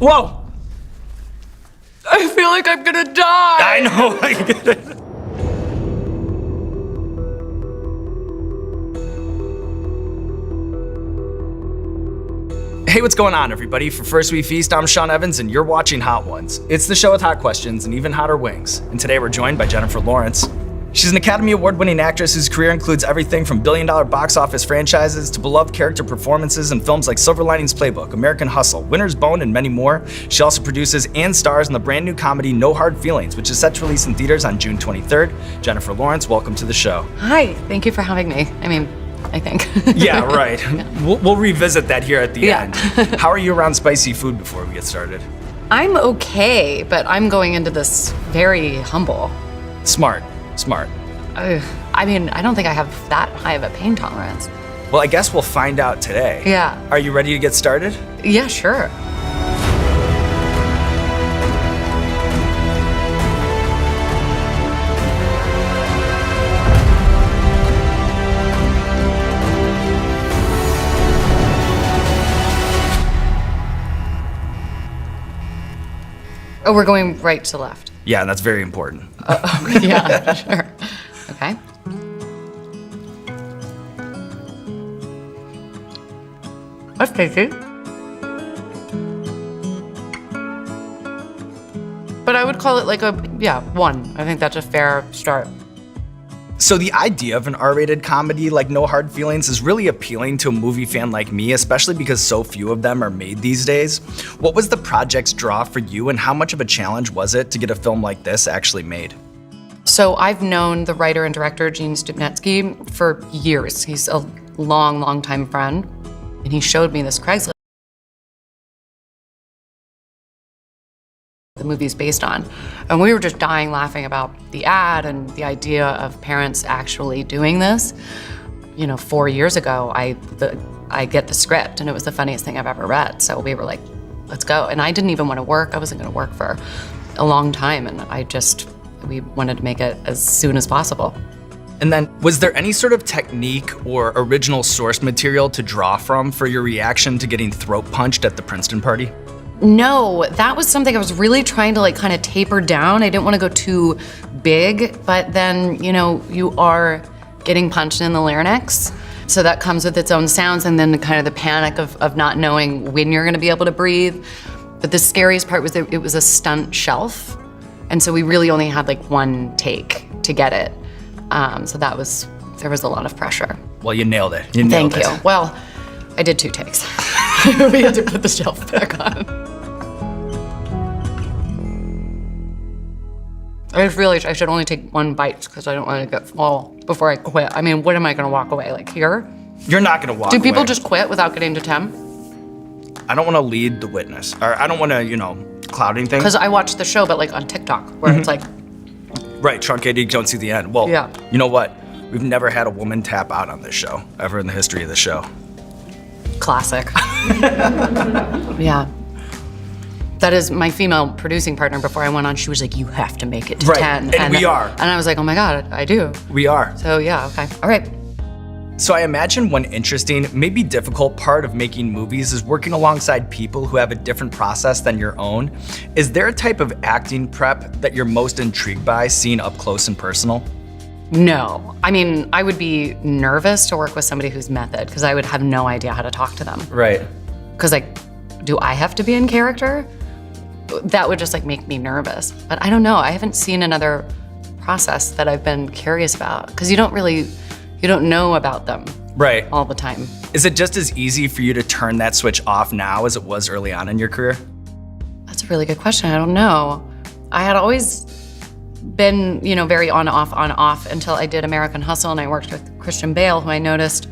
Whoa! I feel like I'm gonna die. I know, I get it. Hey, what's going on, everybody? For First We Feast, I'm Sean Evans, and you're watching Hot Ones. It's the show with hot questions and even hotter wings. And today we're joined by Jennifer Lawrence. She's an Academy Award-winning actress whose career includes everything from billion-dollar box office franchises to beloved character performances in films like Silver Linings Playbook, American Hustle, Winter's Bone, and many more. She also produces and stars in the brand new comedy No Hard Feelings, which is set to release in theaters on June 23rd. Jennifer Lawrence, welcome to the show. Hi, thank you for having me. I think. Yeah, right. Yeah. We'll revisit that here at the end. How are you around spicy food before we get started? I'm okay, but I'm going into this very humble. Smart. I don't think I have that high of a pain tolerance. Well, I guess we'll find out today. Yeah. Are you ready to get started? Yeah, sure. Oh, we're going right to left. Yeah, that's very important. Yeah, sure. Okay. That's tasty. But I would call it like one. I think that's a fair start. So the idea of an R-rated comedy like No Hard Feelings is really appealing to a movie fan like me, especially because so few of them are made these days. What was the project's draw for you, and how much of a challenge was it to get a film like this actually made? So I've known the writer and director, Gene Stupnetsky, for years. He's a long time friend, and he showed me this Craigslist the movie's based on. And we were just dying laughing about the ad and the idea of parents actually doing this. 4 years ago, I get the script, and it was the funniest thing I've ever read. So we were like, let's go. And I didn't even want to work. I wasn't going to work for a long time, and we wanted to make it as soon as possible. And then, was there any sort of technique or original source material to draw from for your reaction to getting throat punched at the Princeton party? No, that was something I was really trying to kind of taper down. I didn't want to go too big, but then, you are getting punched in the larynx. So that comes with its own sounds, and then kind of the panic of not knowing when you're gonna be able to breathe. But the scariest part was that it was a stunt shelf. And so we really only had one take to get it. So there was a lot of pressure. Well, you nailed it. Thank you. Well, I did 2 takes. We had to put the shelf back on. I just realized I should only take 1 bite because I don't want to get full before I quit. What am I going to walk away? Here? You're not going to walk away. Do people just quit without getting to 10? I don't want to lead the witness. Or I don't want to, cloud anything. Because I watched the show, but on TikTok, where it's Right, truncated, you don't see the end. Well, yeah. You know what? We've never had a woman tap out on this show, ever in the history of the show. Classic. Yeah. That is my female producing partner. Before I went on, she was like, you have to make it to 10. And we are. And I was like, oh my God, I do. We are. So yeah, okay. All right. So I imagine one interesting, maybe difficult part of making movies is working alongside people who have a different process than your own. Is there a type of acting prep that you're most intrigued by, seeing up close and personal? No. I would be nervous to work with somebody who's method, because I would have no idea how to talk to them. Right. Because do I have to be in character? That would just make me nervous. But I don't know, I haven't seen another process that I've been curious about, because you don't know about them right all the time. Is it just as easy for you to turn that switch off now as it was early on in your career? That's a really good question. I don't know. I had always been, very on off until I did American Hustle, and I worked with Christian Bale, who I noticed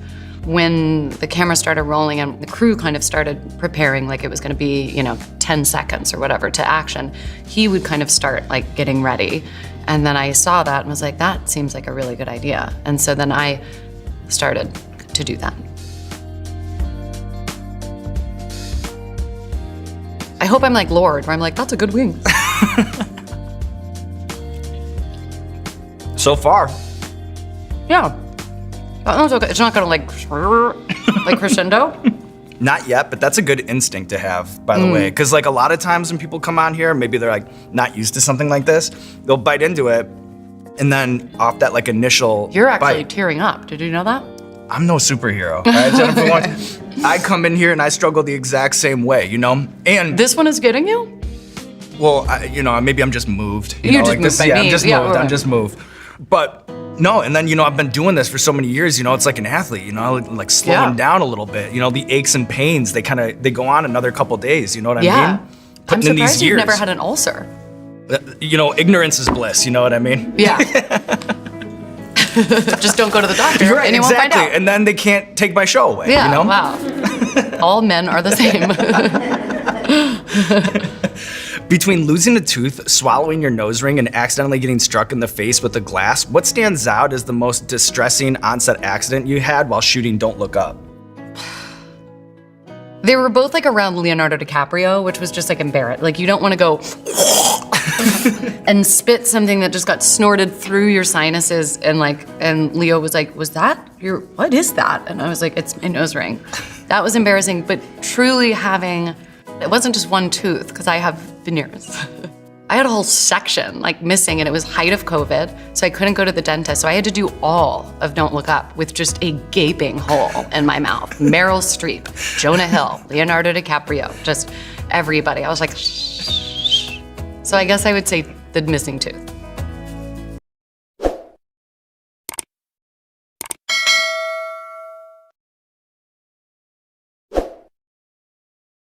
when the camera started rolling and the crew kind of started preparing like it was gonna be, 10 seconds or whatever to action, he would kind of start getting ready. And then I saw that and was like, that seems like a really good idea. And so then I started to do that. I hope I'm like Lord, where I'm like, that's a good wing. So far. Yeah. That one's okay. It's not gonna like crescendo. Not yet, but that's a good instinct to have, by the way. Because like a lot of times when people come on here, maybe they're like not used to something like this, they'll bite into it, and then off that like initial You're actually bite, tearing up. Did you know that? I'm no superhero, all right, Jennifer? I come in here and I struggle the exact same way, you know? And This one is getting you? well, maybe I'm just moved. You're just like moved this, by yeah, me. I'm just Yeah, moved. right. I'm just moved. But no, and then I've been doing this for so many years. It's like an athlete. Like slowing Yeah. down a little bit. The aches and pains they go on another couple days. You know what I Yeah. mean? I'm Putting in surprised these you've years. never had an ulcer. Ignorance is bliss. You know what I mean? Yeah. Just don't go to the doctor You're right, and you exactly. won't find out. And then they can't take my show away. Yeah, You know? wow. All men are the same. Between losing a tooth, swallowing your nose ring, and accidentally getting struck in the face with a glass, what stands out as the most distressing onset accident you had while shooting Don't Look Up? They were both like around Leonardo DiCaprio, which was just like embarrassing. Like you don't want to go and spit something that just got snorted through your sinuses, and Leo was like, what is that? And I was like, it's my nose ring. That was embarrassing, but truly it wasn't just one tooth, because I have veneers. I had a whole section missing, and it was height of COVID, so I couldn't go to the dentist. So I had to do all of Don't Look Up with just a gaping hole in my mouth. Meryl Streep, Jonah Hill, Leonardo DiCaprio, just everybody. I was like, shh. So I guess I would say the missing tooth.